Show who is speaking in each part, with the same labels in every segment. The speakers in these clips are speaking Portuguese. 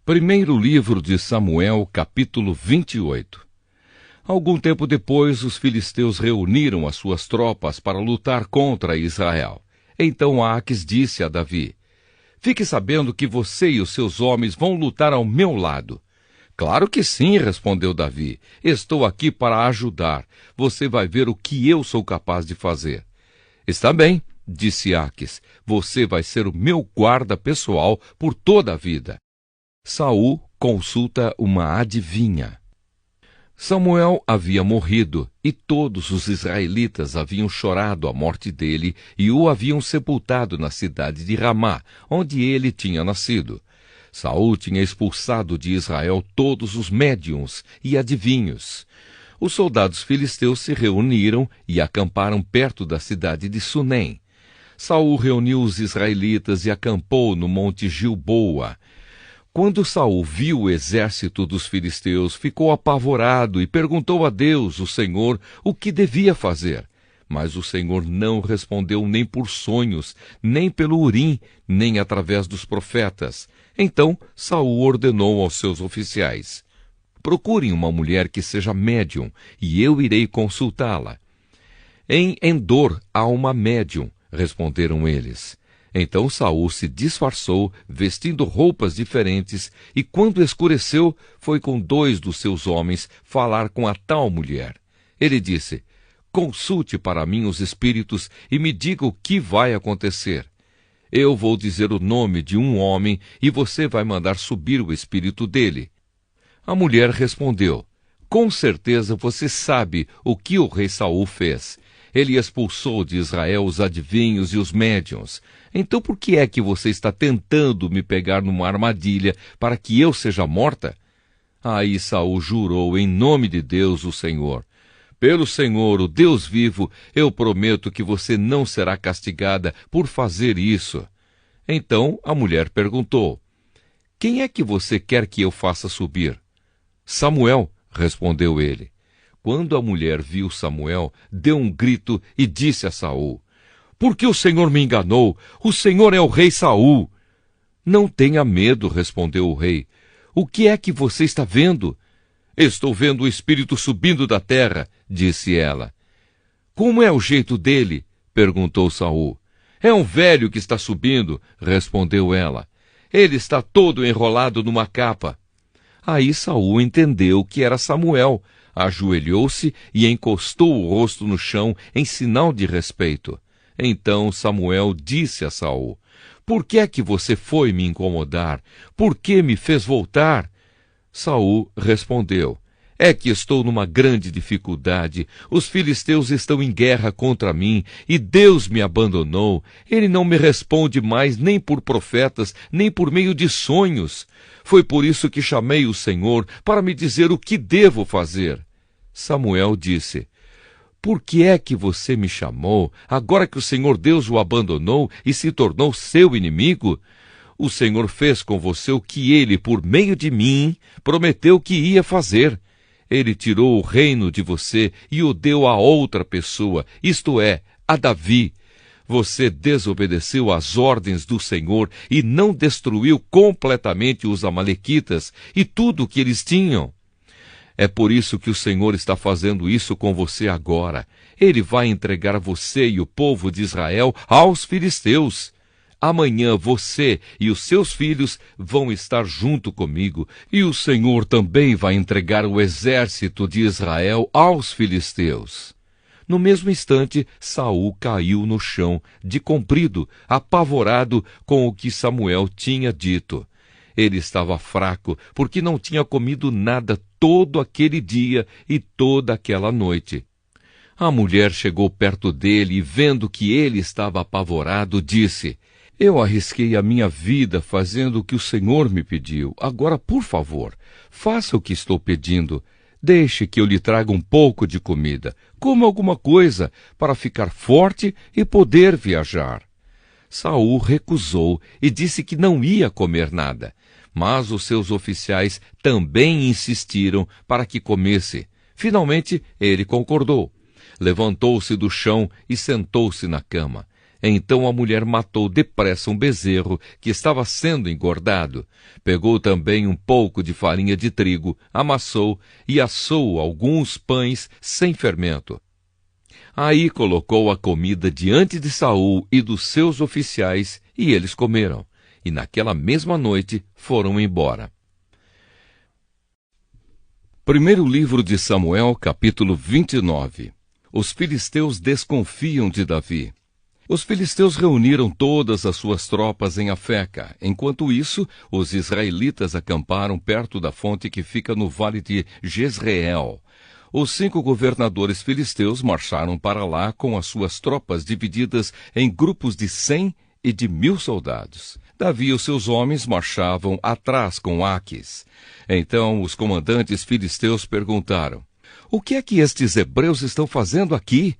Speaker 1: Primeiro livro de Samuel, capítulo 28. Algum tempo depois, os filisteus reuniram as suas tropas para lutar contra Israel. Então Aques disse a Davi: "Fique sabendo que você e os seus homens vão lutar ao meu lado." "Claro que sim", respondeu Davi. "Estou aqui para ajudar. Você vai ver o que eu sou capaz de fazer." "Está bem", disse Aques. "Você vai ser o meu guarda pessoal por toda a vida." Saul consulta uma adivinha. Samuel havia morrido, e todos os israelitas haviam chorado a morte dele e o haviam sepultado na cidade de Ramá, onde ele tinha nascido. Saul tinha expulsado de Israel todos os médiuns e adivinhos. Os soldados filisteus se reuniram e acamparam perto da cidade de Sunem. Saul reuniu os israelitas e acampou no monte Gilboa. Quando Saul viu o exército dos filisteus, ficou apavorado e perguntou a Deus, o Senhor, o que devia fazer. Mas o Senhor não respondeu nem por sonhos, nem pelo Urim, nem através dos profetas. Então Saul ordenou aos seus oficiais: "Procurem uma mulher que seja médium, e eu irei consultá-la." "Em Endor há uma médium", responderam eles. Então Saul se disfarçou, vestindo roupas diferentes, e quando escureceu, foi com 2 dos seus homens falar com a tal mulher. Ele disse: "Consulte para mim os espíritos e me diga o que vai acontecer. Eu vou dizer o nome de um homem e você vai mandar subir o espírito dele." A mulher respondeu: "Com certeza você sabe o que o rei Saul fez. Ele expulsou de Israel os adivinhos e os médiuns. Então por que é que você está tentando me pegar numa armadilha para que eu seja morta?" Aí Saul jurou em nome de Deus, o Senhor: "Pelo Senhor, o Deus vivo, eu prometo que você não será castigada por fazer isso." Então a mulher perguntou: "Quem é que você quer que eu faça subir?" "Samuel", respondeu ele. Quando a mulher viu Samuel, deu um grito e disse a Saul: "Por que o Senhor me enganou? O Senhor é o rei Saul." "Não tenha medo", respondeu o rei. "O que é que você está vendo?" "Estou vendo o espírito subindo da terra", disse ela. "Como é o jeito dele?" perguntou Saul. "É um velho que está subindo", respondeu ela. "Ele está todo enrolado numa capa." Aí Saul entendeu que era Samuel, ajoelhou-se e encostou o rosto no chão em sinal de respeito. Então Samuel disse a Saul: "Por que é que você foi me incomodar? Por que me fez voltar?" Saul respondeu: "É que estou numa grande dificuldade. Os filisteus estão em guerra contra mim, e Deus me abandonou. Ele não me responde mais nem por profetas, nem por meio de sonhos. Foi por isso que chamei o Senhor para me dizer o que devo fazer." Samuel disse: "Por que é que você me chamou, agora que o Senhor Deus o abandonou e se tornou seu inimigo? O Senhor fez com você o que ele, por meio de mim, prometeu que ia fazer. Ele tirou o reino de você e o deu a outra pessoa, isto é, a Davi. Você desobedeceu às ordens do Senhor e não destruiu completamente os amalequitas e tudo o que eles tinham. É por isso que o Senhor está fazendo isso com você agora. Ele vai entregar você e o povo de Israel aos filisteus. Amanhã você e os seus filhos vão estar junto comigo, e o Senhor também vai entregar o exército de Israel aos filisteus." No mesmo instante, Saul caiu no chão, de comprido, apavorado com o que Samuel tinha dito. Ele estava fraco, porque não tinha comido nada todo aquele dia e toda aquela noite. A mulher chegou perto dele e, vendo que ele estava apavorado, disse: "Eu arrisquei a minha vida fazendo o que o Senhor me pediu. Agora, por favor, faça o que estou pedindo. Deixe que eu lhe traga um pouco de comida. Coma alguma coisa para ficar forte e poder viajar." Saul recusou e disse que não ia comer nada. Mas os seus oficiais também insistiram para que comesse. Finalmente, ele concordou. Levantou-se do chão e sentou-se na cama. Então a mulher matou depressa um bezerro que estava sendo engordado. Pegou também um pouco de farinha de trigo, amassou e assou alguns pães sem fermento. Aí colocou a comida diante de Saul e dos seus oficiais, e eles comeram. E naquela mesma noite foram embora. Primeiro livro de Samuel, capítulo 29. Os filisteus desconfiam de Davi. Os filisteus reuniram todas as suas tropas em Afeca. Enquanto isso, os israelitas acamparam perto da fonte que fica no vale de Jezreel. Os 5 governadores filisteus marcharam para lá com as suas tropas divididas em grupos de 100 e de 1000 soldados. Davi e os seus homens marchavam atrás com Aquis. Então os comandantes filisteus perguntaram: "O que é que estes hebreus estão fazendo aqui?"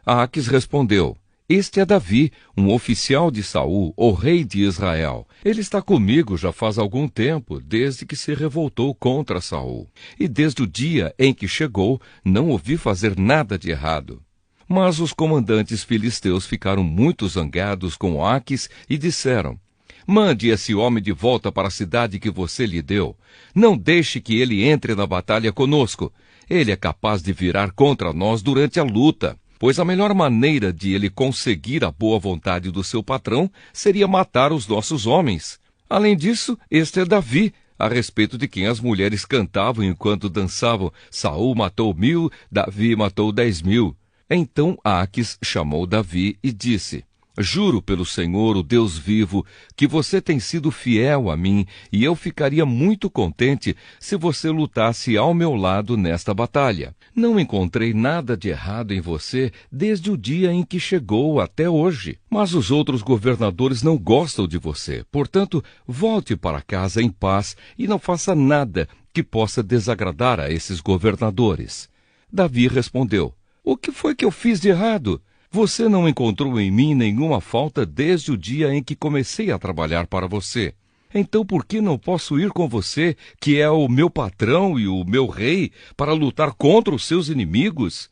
Speaker 1: Aquis respondeu: "Este é Davi, um oficial de Saul, o rei de Israel. Ele está comigo já faz algum tempo, desde que se revoltou contra Saul. E desde o dia em que chegou, não o vi fazer nada de errado." Mas os comandantes filisteus ficaram muito zangados com Aquis e disseram: "Mande esse homem de volta para a cidade que você lhe deu. Não deixe que ele entre na batalha conosco. Ele é capaz de virar contra nós durante a luta. Pois a melhor maneira de ele conseguir a boa vontade do seu patrão seria matar os nossos homens. Além disso, este é Davi, a respeito de quem as mulheres cantavam enquanto dançavam: Saul matou 1000, Davi matou 10.000. Então Aquis chamou Davi e disse: "Juro pelo Senhor, o Deus vivo, que você tem sido fiel a mim, e eu ficaria muito contente se você lutasse ao meu lado nesta batalha. Não encontrei nada de errado em você desde o dia em que chegou até hoje. Mas os outros governadores não gostam de você. Portanto, volte para casa em paz e não faça nada que possa desagradar a esses governadores." Davi respondeu: "O que foi que eu fiz de errado? Você não encontrou em mim nenhuma falta desde o dia em que comecei a trabalhar para você. Então por que não posso ir com você, que é o meu patrão e o meu rei, para lutar contra os seus inimigos?"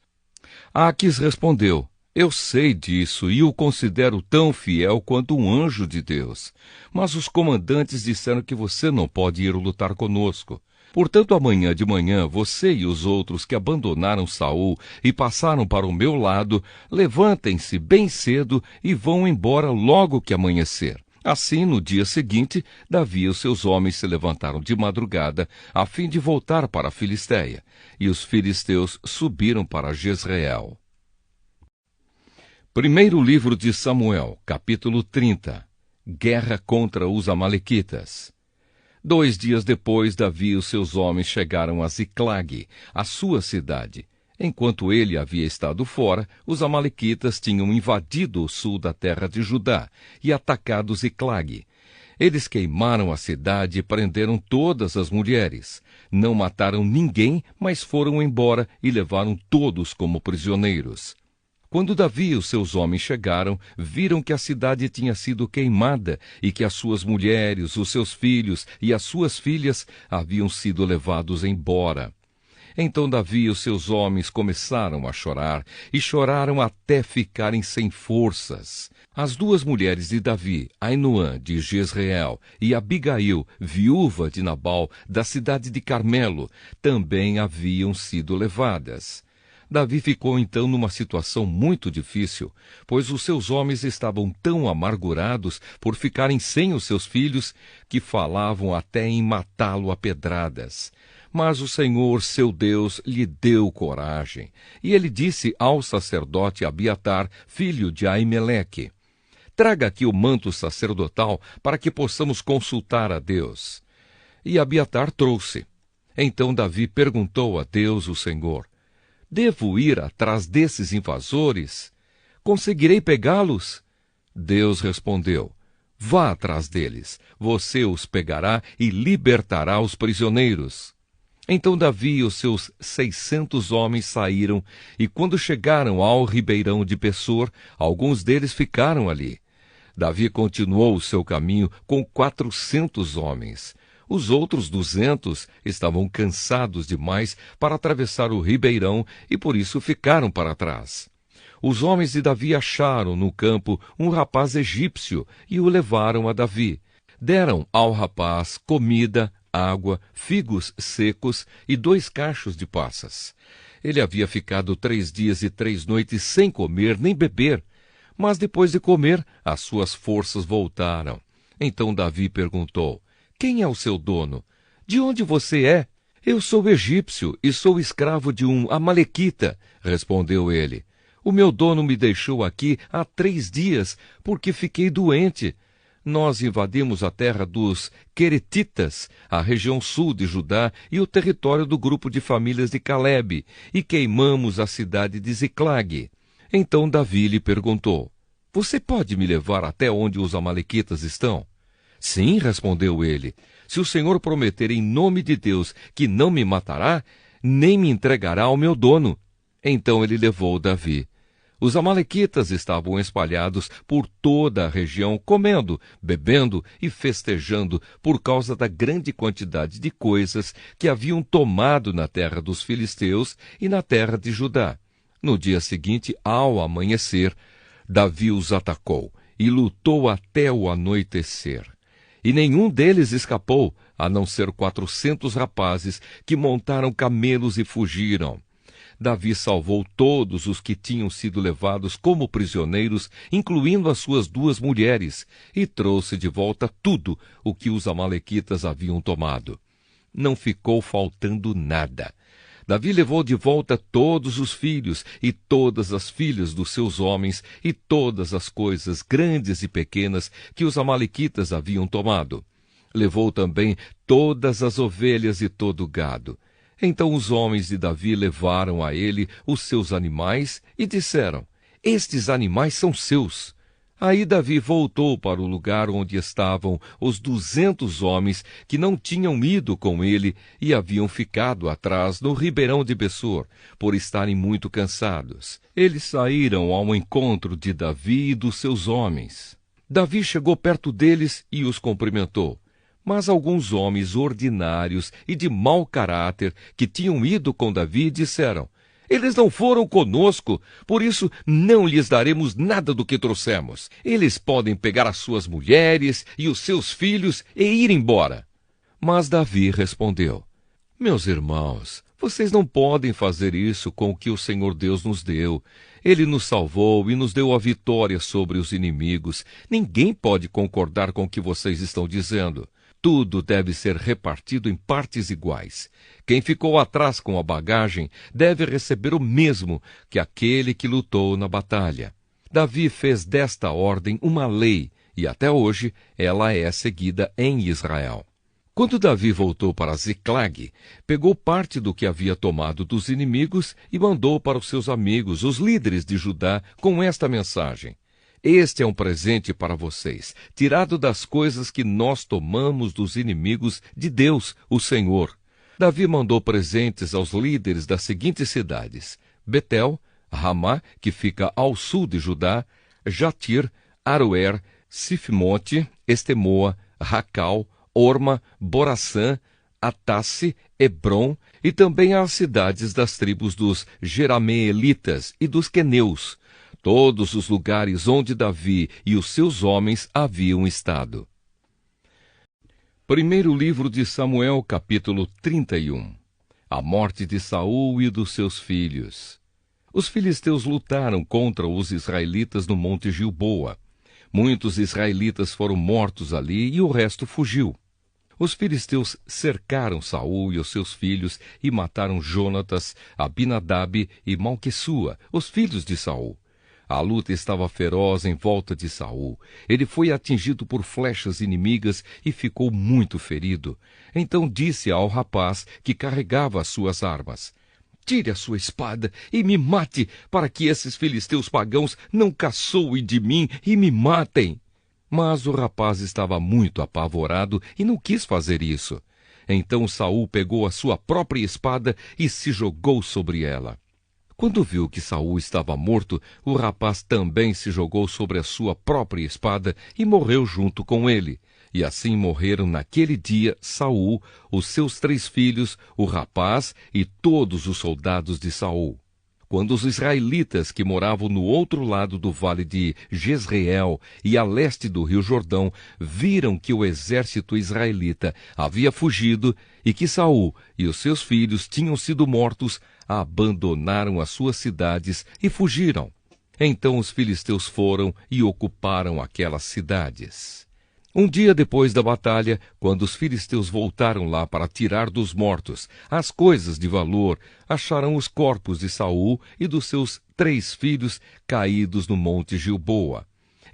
Speaker 1: Aquis respondeu: "Eu sei disso e o considero tão fiel quanto um anjo de Deus. Mas os comandantes disseram que você não pode ir lutar conosco. Portanto, amanhã de manhã, você e os outros que abandonaram Saul e passaram para o meu lado, levantem-se bem cedo e vão embora logo que amanhecer." Assim, no dia seguinte, Davi e os seus homens se levantaram de madrugada, a fim de voltar para a Filistéia, e os filisteus subiram para Jezreel. Primeiro livro de Samuel, capítulo 30. Guerra contra os amalequitas. 2 dias depois, Davi e os seus homens chegaram a Ziclag, a sua cidade. Enquanto ele havia estado fora, os amalequitas tinham invadido o sul da terra de Judá e atacado Ziclag. Eles queimaram a cidade e prenderam todas as mulheres. Não mataram ninguém, mas foram embora e levaram todos como prisioneiros. Quando Davi e os seus homens chegaram, viram que a cidade tinha sido queimada e que as suas mulheres, os seus filhos e as suas filhas haviam sido levados embora. Então Davi e os seus homens começaram a chorar, e choraram até ficarem sem forças. As 2 mulheres de Davi, Ainoã de Jezreel e Abigail, viúva de Nabal, da cidade de Carmelo, também haviam sido levadas. Davi ficou então numa situação muito difícil, pois os seus homens estavam tão amargurados por ficarem sem os seus filhos que falavam até em matá-lo a pedradas. Mas o Senhor, seu Deus, lhe deu coragem, e ele disse ao sacerdote Abiatar, filho de Aimeleque: "Traga aqui o manto sacerdotal para que possamos consultar a Deus." E Abiatar trouxe. Então Davi perguntou a Deus, o Senhor: "Devo ir atrás desses invasores? Conseguirei pegá-los?" Deus respondeu: "Vá atrás deles. Você os pegará e libertará os prisioneiros." Então Davi e os seus 600 homens saíram, e quando chegaram ao ribeirão de Pessor, alguns deles ficaram ali. Davi continuou o seu caminho com 400 homens. Os outros 200 estavam cansados demais para atravessar o ribeirão e por isso ficaram para trás. Os homens de Davi acharam no campo um rapaz egípcio e o levaram a Davi. Deram ao rapaz comida, água, figos secos e 2 cachos de passas. Ele havia ficado 3 dias e 3 noites sem comer nem beber, mas depois de comer, as suas forças voltaram. Então Davi perguntou: quem é o seu dono? De onde você é? Eu sou egípcio e sou escravo de um amalequita, respondeu ele. O meu dono me deixou aqui há 3 dias, porque fiquei doente. Nós invadimos a terra dos Queretitas, a região sul de Judá e o território do grupo de famílias de Calebe, e queimamos a cidade de Ziclague. Então Davi lhe perguntou: você pode me levar até onde os amalequitas estão? Sim, respondeu ele. Se o Senhor prometer em nome de Deus que não me matará, nem me entregará ao meu dono. Então ele levou Davi. Os amalequitas estavam espalhados por toda a região, comendo, bebendo e festejando por causa da grande quantidade de coisas que haviam tomado na terra dos filisteus e na terra de Judá. No dia seguinte, ao amanhecer, Davi os atacou e lutou até o anoitecer. E nenhum deles escapou, a não ser 400 rapazes que montaram camelos e fugiram. Davi salvou todos os que tinham sido levados como prisioneiros, incluindo as suas 2 mulheres, e trouxe de volta tudo o que os amalequitas haviam tomado. Não ficou faltando nada. Davi levou de volta todos os filhos e todas as filhas dos seus homens e todas as coisas grandes e pequenas que os amalequitas haviam tomado. Levou também todas as ovelhas e todo o gado. Então os homens de Davi levaram a ele os seus animais e disseram: estes animais são seus. Aí Davi voltou para o lugar onde estavam os 200 homens que não tinham ido com ele e haviam ficado atrás no ribeirão de Bessor, por estarem muito cansados. Eles saíram ao encontro de Davi e dos seus homens. Davi chegou perto deles e os cumprimentou. Mas alguns homens ordinários e de mau caráter que tinham ido com Davi disseram: eles não foram conosco, por isso não lhes daremos nada do que trouxemos. Eles podem pegar as suas mulheres e os seus filhos e ir embora. Mas Davi respondeu: meus irmãos, vocês não podem fazer isso com o que o Senhor Deus nos deu. Ele nos salvou e nos deu a vitória sobre os inimigos. Ninguém pode concordar com o que vocês estão dizendo. Tudo deve ser repartido em partes iguais. Quem ficou atrás com a bagagem deve receber o mesmo que aquele que lutou na batalha. Davi fez desta ordem uma lei, e até hoje ela é seguida em Israel. Quando Davi voltou para Ziclague, pegou parte do que havia tomado dos inimigos e mandou para os seus amigos, os líderes de Judá, com esta mensagem: este é um presente para vocês, tirado das coisas que nós tomamos dos inimigos de Deus, o Senhor. Davi mandou presentes aos líderes das seguintes cidades: Betel, Ramá, que fica ao sul de Judá, Jatir, Aroer, Sifmote, Estemoa, Racal, Orma, Boraçã, Atasse, Hebrom, e também às cidades das tribos dos Jerameelitas e dos Queneus, todos os lugares onde Davi e os seus homens haviam estado. Primeiro livro de Samuel, capítulo 31. A morte de Saul e dos seus filhos. Os filisteus lutaram contra os israelitas no monte Gilboa. Muitos israelitas foram mortos ali e o resto fugiu. Os filisteus cercaram Saul e os seus filhos e mataram Jonatas, Abinadab e Malquissua, os filhos de Saul. A luta estava feroz em volta de Saul. Ele foi atingido por flechas inimigas e ficou muito ferido. Então disse ao rapaz que carregava as suas armas: tire a sua espada e me mate, para que esses filisteus pagãos não caçoem de mim e me matem. Mas o rapaz estava muito apavorado e não quis fazer isso. Então Saul pegou a sua própria espada e se jogou sobre ela. Quando viu que Saul estava morto, o rapaz também se jogou sobre a sua própria espada e morreu junto com ele. E assim morreram naquele dia Saul, os seus 3 filhos, o rapaz e todos os soldados de Saul. quando os israelitas que moravam no outro lado do vale de Jezreel e a leste do rio Jordão viram que o exército israelita havia fugido e que Saul e os seus filhos tinham sido mortos, abandonaram as suas cidades e fugiram. Então os filisteus foram e ocuparam aquelas cidades. Um dia depois da batalha, quando os filisteus voltaram lá para tirar dos mortos as coisas de valor, acharam os corpos de Saul e dos seus 3 filhos caídos no monte Gilboa.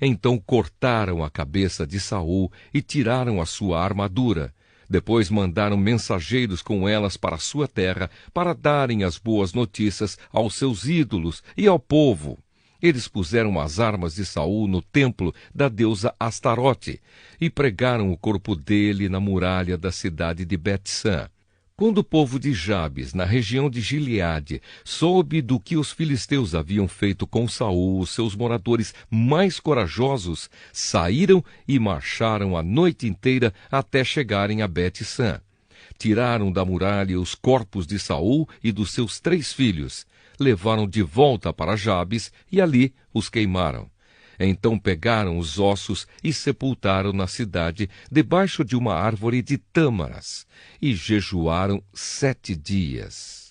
Speaker 1: Então cortaram a cabeça de Saul e tiraram a sua armadura. Depois mandaram mensageiros com elas para a sua terra para darem as boas notícias aos seus ídolos e ao povo. Eles puseram as armas de Saul no templo da deusa Astarote e pregaram o corpo dele na muralha da cidade de Bet-San. Quando o povo de Jabes, na região de Gileade, soube do que os filisteus haviam feito com Saul, os seus moradores mais corajosos saíram e marcharam a noite inteira até chegarem a Bet-San. Tiraram da muralha os corpos de Saul e dos seus 3 filhos, levaram de volta para Jabes e ali os queimaram. Então pegaram os ossos e sepultaram na cidade, debaixo de uma árvore de tâmaras, e jejuaram 7 dias.